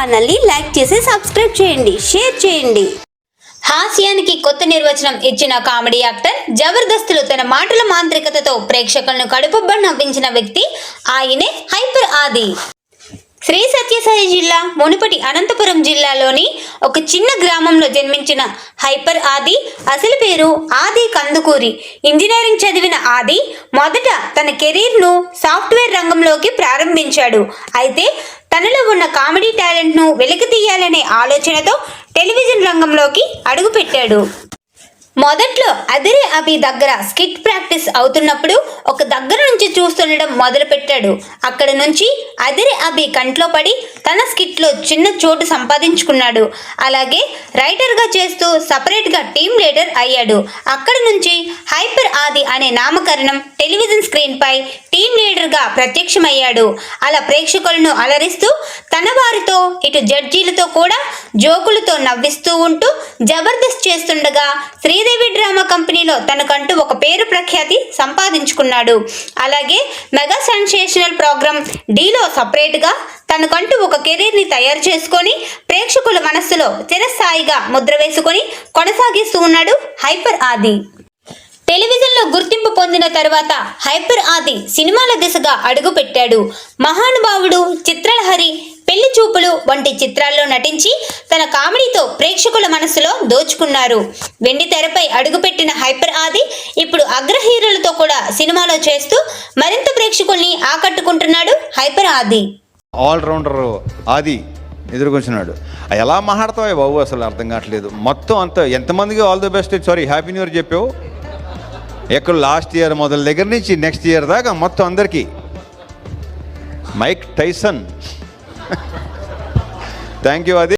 ఛానల్ని లైక్ చేసి సబ్స్క్రైబ్ చేయండి, షేర్ చేయండి. హాస్యానికి కొత్త నిర్వచనం ఇచ్చిన కామెడీ యాక్టర్ జబర్దస్త్లో తన మాటల మాంత్రికతతో ప్రేక్షకులను కడుపుబ్బ నవ్వించిన వ్యక్తి ఆయనే హైపర్ ఆది. శ్రీ సత్యసాయి జిల్లా మునుపటి అనంతపురం జిల్లాలోని ఒక చిన్న గ్రామంలో జన్మించిన హైపర్ ఆది అసలు పేరు ఆది కందుకూరి. ఇంజనీరింగ్ చదివిన ఆది మొదట తన కెరీర్ను సాఫ్ట్వేర్ రంగంలోకి ప్రారంభించాడు. అయితే తనలో ఉన్న కామెడీ టాలెంట్ను వెలికితీయాలనే ఆలోచనతో టెలివిజన్ రంగంలోకి అడుగుపెట్టాడు. మొదట్లో అదిరే అభి దగ్గర స్కిట్ ప్రాక్టీస్ అవుతున్నప్పుడు ఒక దగ్గర నుంచి చూస్తుండడం మొదలుపెట్టాడు. అక్కడ నుంచి అదిరే అభి కంట్లో పడి తన స్కిట్లో చిన్న చోటు సంపాదించుకున్నాడు. అలాగే రైటర్గా చేస్తూ సపరేట్గా టీమ్ లీడర్ అయ్యాడు. అక్కడి నుంచి హైపర్ ఆది అనే నామకరణం టెలివిజన్ స్క్రీన్పై టీమ్ లీడర్గా ప్రత్యక్షమయ్యాడు. అలా ప్రేక్షకులను అలరిస్తూ తన వారితో ఇటు జడ్జీలతో కూడా జోకులతో నవ్విస్తూ ఉంటూ జబర్దస్త్ చేస్తుండగా శ్రీదేవి డ్రామా కంపెనీలో తనకంటూ ఒక పేరు ప్రఖ్యాతి సంపాదించుకున్నాడు. అలాగే మెగా సెన్సేషనల్ ప్రోగ్రామ్ డీలో సపరేట్గా తనకంటూ ఒక కెరీర్ని తయారు చేసుకొని ప్రేక్షకుల మనస్సులో చిరస్థాయిగా ముద్ర వేసుకొని కొనసాగిస్తూ ఉన్నాడు హైపర్ ఆది. టెలివిజన్లో గుర్తింపు పొందిన తర్వాత హైపర్ ఆది సినిమాల దిశగా అడుగుపెట్టాడు. మహానుభావుడు, చిత్రలహరి, పెళ్లి చూపులు వంటి చిత్రాల్లో నటించి తన కామెడీతో ప్రేక్షకుల మనసులో దోచుకున్నారు. వెండి తెరపై అడుగుపెట్టిన హైపర్ ఆది ఇప్పుడు అగ్ర హీరోలతో కూడా సినిమాలో చేస్తూ మరింత ప్రేక్షకుల్ని ఆకట్టుకుంటున్నాడు హైపర్ ఆది. ఆల్రౌండర్ ఆది ఎదుర్కొంటున్నాడు. ఎలా మాట్లాడతావు బాబు, అసలు అర్థం కావట్లేదు. మొత్తం అంతా ఎంతమందికి all the best, sorry happy new year చెప్పావు. ఎక్కడ లాస్ట్ ఇయర్ మొదల దగ్గర నుంచి నెక్స్ట్ ఇయర్ దాకా మొత్తం అందరికీ. Mike Tyson. థ్యాంక్ యూ ఆది.